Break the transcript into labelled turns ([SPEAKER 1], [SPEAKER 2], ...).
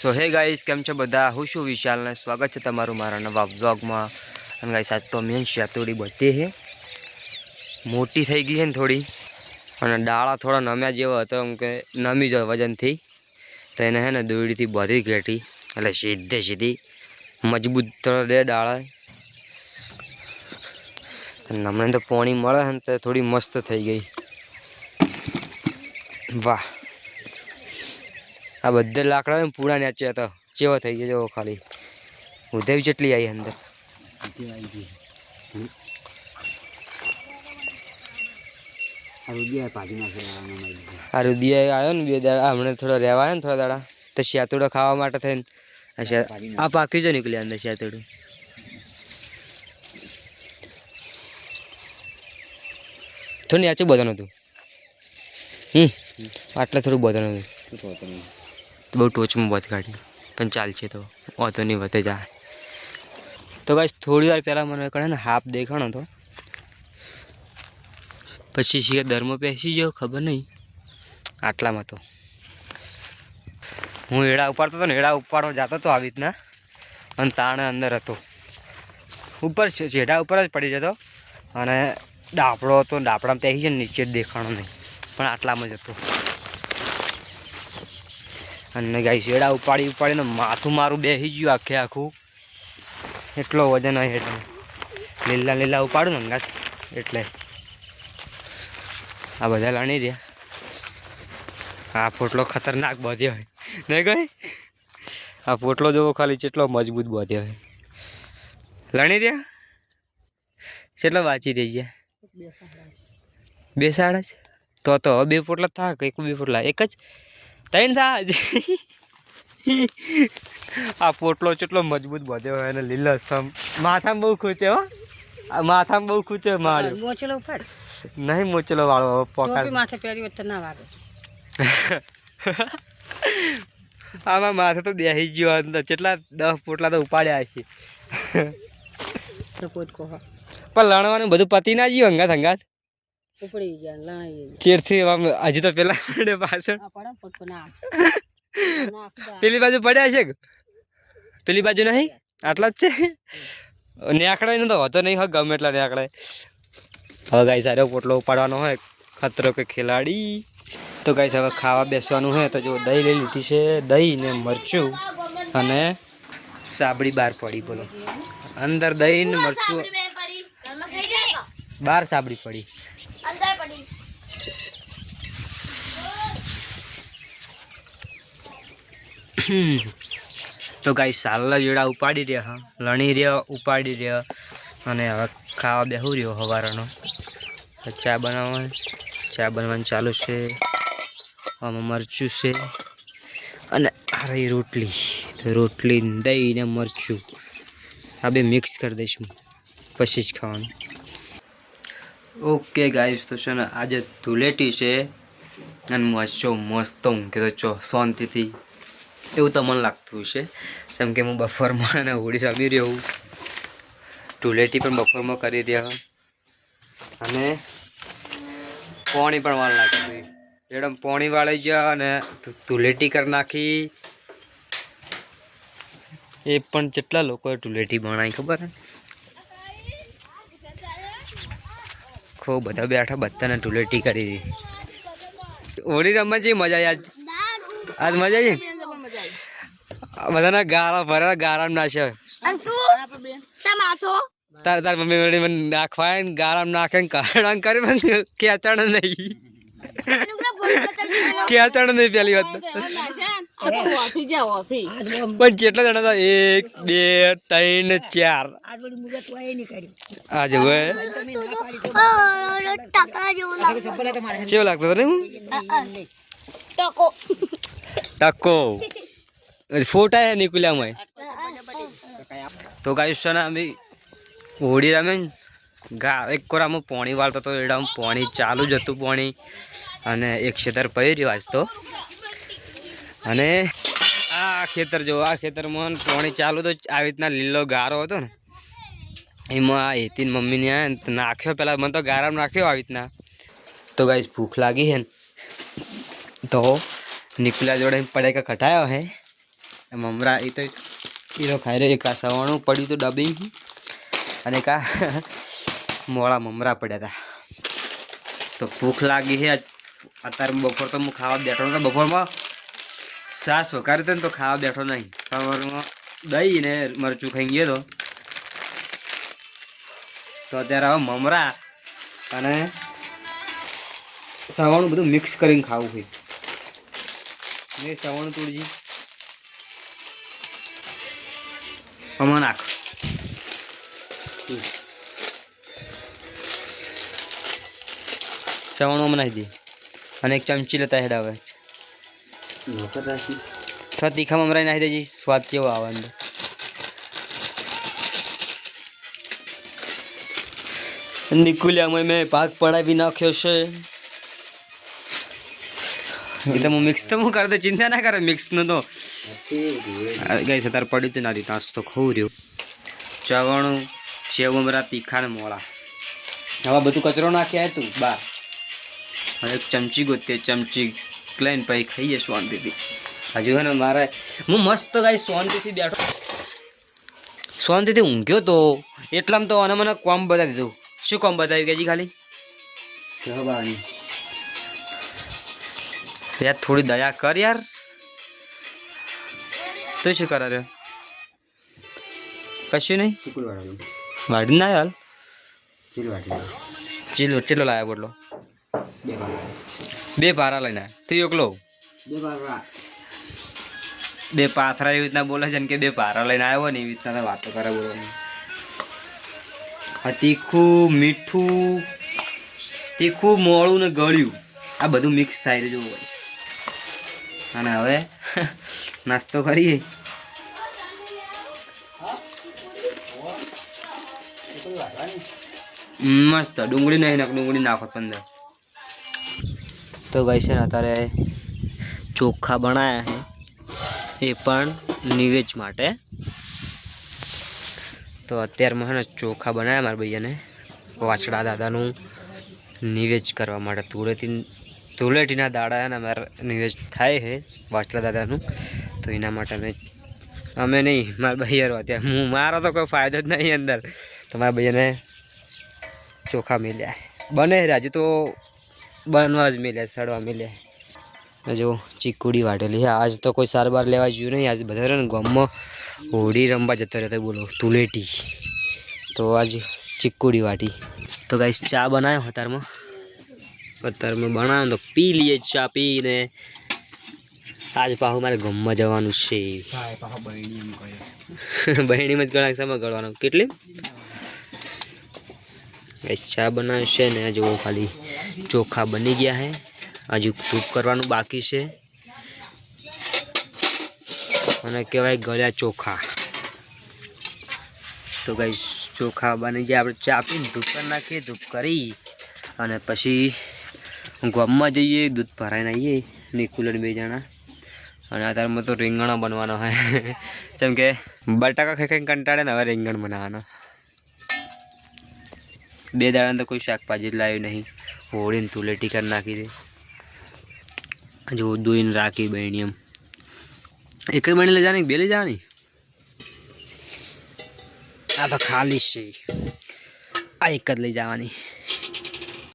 [SPEAKER 1] સો હે ગાઈસ, કેમ છો બધા? હું છું વિશાલ ને સ્વાગત છે તમારું મારા નવા વ્લોગમાં. અને ગાઈસ, આજ તો મેન શાતોડી બધી છે, મોટી થઈ ગઈ છે ને થોડી, અને ડાળા થોડા નમ્યા જેવો હતો, એમ કે નમી જાય વજનથી, તો એને હે ને દોરડીથી બધી ઘેટી, એટલે સીધી મજબૂત રે ડાળા. અને હમણાં તો પાણી મળે ને તો થોડી મસ્ત થઈ ગઈ. વાહ, આ બધે લાકડા પૂરા નેચે હતા, ચેવો થઈ ગયો ખાલી. ઉધેવી જેટલી આવી અંદર. આ રુદિયા આવ્યો ને 2 દાડા, હમણાં થોડો રહેવા આવ્યો ને થોડા દાડા, તો શેતોડો ખાવા માટે થઈને આ પાકી જો નીકળ્યા અંદર શેતોડું. થોડું નેચું બધાનું હતું. આટલે થોડું બધાનું હતું, બહુ ટોચમાં બધ કાઢ્યું, પણ ચાલશે તો વાંધો નહીં, વધે જાય. તો ગાઈસ, થોડી વાર પહેલાં મને કહે ને હાફ દેખાણો હતો, પછી શિય દરમાં બેસી ગયો, ખબર નહીં. આટલામાં તો હું એડા ઉપાડતો હતો ને, એડા ઉપાડવા જતો હતો આવી રીતના, અને તાણે અંદર હતો, ઉપર જેડા ઉપર જ પડી જતો, અને ડાપડો હતો, ડાપડામાં પહેરી જાય નીચે જ દેખાણો નહીં, પણ આટલામાં જ હતો. અને ગાઈસ, એડા ઉપાડીને માથું મારું બેસી ગયું આખે આખું, એટલો વજન હોય. એટલે લીલા ઉપાડું ને અંગાત, એટલે આ બધા લાણી રહ્યા. આ પોટલો ખતરનાક બધ્યો હોય નહીં ગઈ? આ પોટલો જોવો ખાલી, કેટલો મજબૂત બધ્યો હોય. લણી રહ્યા કેટલો વાંચી રહી ગયા? 2 સાડા જ તો હવે 2 પોટલા થાય કે 2 પોટલા? એક જ 3 થાય. આ પોટલો કેટલો મજબૂત બધ્યો હોય, અને લીલા સમ માથામાં બહુ ખૂચે. હો, માથામાં બહુ ખૂચે. માળ્યો નહીં, મોચલો વાળો પોકાર માથે પહેરી વખત ના વાગે. આમાં માથે તો બેસી ગયો અંદર. કેટલા 10 પોટલા તો ઉપાડ્યા છે. પણ લણવાનું બધું પતી ના ગયું હંગાત ચેરથી. હજી તો પેલા પાછળ પેલી બાજુ પડ્યા છે, પેલી બાજુ નહીં, આટલા જ છે. નેકડાય તો હતો નહીં, ગમે એટલા નેકડાય. હવે ગાઈસ, સારો પોટલો ઉપાડવાનો હોય, ખતરો કે ખેલાડી. તો ગાઈસ, હવે ખાવા બેસવાનું હોય, તો જો દહીં લઈ લીધી છે, દહીં ને મરચું અને સાબડી બહાર પડી. બોલો, અંદર દહીં ને મરચું, બહાર સાબડી પડી. તો ગાઈસ, સાલા જેડા ઉપાડી રહ્યા, લણી રહ્યા, ઉપાડી રહ્યા, અને હવે ખાવા બેહું રહ્યો હવારનો. ચા બનાવવાનું ચાલુ છે. આમાં મરચું છે, અને આ રહી રોટલી. તો રોટલી, દહીં ને મરચું આ બે મિક્સ કરી દઈશું, પછી જ ખાવાનું. ઓકે ગાઈસ, તો છે ને આજે ધૂળેટી છે, અને મસ્તો ઊંઘે તો ચો શાંતિથી, એવું તો મને લાગતું છે. જેમ કે હું બપોરમાં અને હોળી રમી રહ્યો, ધૂળેટી પણ બપોરમાં કરી રહ્યા, અને પોણી પણ વાળ નાખી. એકદમ પોણી વાળી ગયા અને ધૂળેટી કરી નાખી. એ પણ કેટલા લોકોએ ધૂળેટી બનાવી ખબર હે? ખૂબ બધા બેઠા, બધાને ધૂળેટી કરી હતી. હોળી રમવા જેવી મજા આવી આજ મજા આવી. બધાના ગાળા ભરેલા, ગાળામાં નાખ્યા. તાર મમ્મી મને નાખવાય ને ગાળામાં નાખે ને કાઢા કરી ખેંચાણ નહીં. ખેંચાણ નહીં પેલી વાત. પણ જેટલા જણા હતા? 1 2 3 4. આજે કેવું લાગતો હતો? ટકો ફોટા નીકળ્યા. તો ગાઈસ, છે ને અમે હોળી રમે ને, એક કોરામાં પાણી વાળતો હતો, એડામાં પાણી ચાલુ જ હતું પાણી, અને એક ખેતર પડી રહ્યો આજ તો. અને આ ખેતર જો, આ ખેતરમાં પાણી ચાલુ તો આવી રીતના લીલો ગારો હતો ને, એમાં આ હેતીન મમ્મીને આવ્યા ને નાખ્યો. પહેલાં મને તો ગારામાં નાખ્યો આવી રીતના. તો ગાઈસ, ભૂખ લાગી છે ને, તો નિકુલા જોડે પડે કે કટાયો હે, મમરા એ તો હીરો ખાઈ રહ્યો. એક આ સવાણું પડ્યું હતું ડબિંગ અને એક આ મોળા મમરા પડ્યા હતા. તો ભૂખ લાગી છે અત્યારે. બપોર તો હું ખાવા બેઠો નતો. બપોરમાં સાસ વઘારી હતી ને તો ખાવા બેઠો નહીં. સવારમાં દહીં ને મરચું ખાઈ ગયો તો અત્યારે હવે મમરા અને સવાણું બધું મિક્સ કરીને ખાવું હોય. મેં સવાણું તોડજી આમાં નાખ. સવાણું આમાં નાખી દે અને એક ચમચી લેતા હેડ આવે તીખા મમરા નાખી દેજી. સ્વાદ કેવો આવે અંદર. નિકુલિયામાં મેં પાક પડાવી નાખ્યો છે. એ તો હું મિક્સ તો હું કરતો, ચિંતા ના કરે મિક્સનો તો ગઈ છે તાર પડ્યું તો નથી. તાસ તો ખવું રહ્યું. ચવાણું સેવ મમરા તીખા ને મોળા હવે બધું કચરો નાખ્યા તું બા. હવે એક ચમચી ગોતે ચમચી લઈને પછી ખાઈએ શાંતિથી. હજુ હે ને મારે હું મસ્ત ગાઈ શાંતિથી બેઠો, શાંતિથી ઊંઘ્યો તો એટલામાં તો અને મને કોમ બતાવી દીધું. શું કોમ બતાવ્યું કે જી ખાલી યાર થોડી દયા કર યાર. તું શું કરે રહ્યો? કશું નહીં વાડી ના હાલ ચીલો ચીલો લાયા બોટલો 2 પારા લઈને તું એકલો 2 પાથરા એવી રીતના બોલે છે ને કે 2 પારા લઈને આવ્યો ને એવી રીતના વાતો કરે બોલવાની. તીખું મીઠું તીખું મોળું ને ગળ્યું આ બધું મિક્સ થાય રહ્યું જો. અને હવે નાસ્તો કરીએ. મસ્ત ડુંગળી નહીં નાખ, ડુંગળી નાખો 15. તો ભાઈ છે ને અત્યારે ચોખા બનાવ્યા છે એ પણ નિવેજ માટે. તો અત્યારમાં છે ને ચોખા બનાવ્યા મારા ભૈયાને વાછડા દાદાનું નિવેજ કરવા માટે. ધૂળેટીના દાડા ને અમારે નિવેજ થાય છે વાછડા દાદાનું. તો એના માટે અમે નહીં મારા ભૈયારો અત્યારે મારો તો કોઈ ફાયદો જ નહીં અંદર. તો મારા ભૈયાને ચોખા મેલ્યા બને હજુ તો બનવા જ મેલ્યા સડવા મેલ્યા. જો ચીકુડી વાટેલી આજ તો કોઈ સારવાર લેવા જોયું નહીં. આજ બધા ને ગામમાં હોળી રમવા જતો રહેતો બોલો ધૂળેટી. તો આજ ચીકુડી વાટી. તો ગાઈસ ચા બનાવ્યો અત્યારમાં બનાવ્યો તો પી લઈએ ચા પીને. આજ પાછું મારે ગામમાં જવાનું છે. બહેણીમાં જ ઘણા સમય ગળવાનો. કેટલી ચા બનાવ્યું છે ને જો ખાલી ચોખા બની ગયા છે. હજુ ધૂપ કરવાનું બાકી છે અને કહેવાય ગળ્યા ચોખા. તો ગાઈસ ચોખા બની જાય આપણે ચા પીને ધૂપ કરી નાખીએ. ધૂપ કરી અને પછી ગામમાં જઈએ દૂધ ભરાઈને આવીએ નિકુલન 2 જણા. અને અત્યારમાં તો રીંગણો બનવાનો હોય જેમ કે બટાકા ખાઈ ખાઈને કંટાળે ને હવે રીંગણ બનાવવાનો. 2 દાડા તો કોઈ શાકભાજી જ લાવ્યું નહીં. હોળીને ધૂળેટી કરી નાખી દે. જો દોઈને રાખી બહેણી એમ એક જ બહેણી લઈ જવાની 2 લઈ જવાની. આ તો ખાલી છે આ એક જ લઈ જવાની.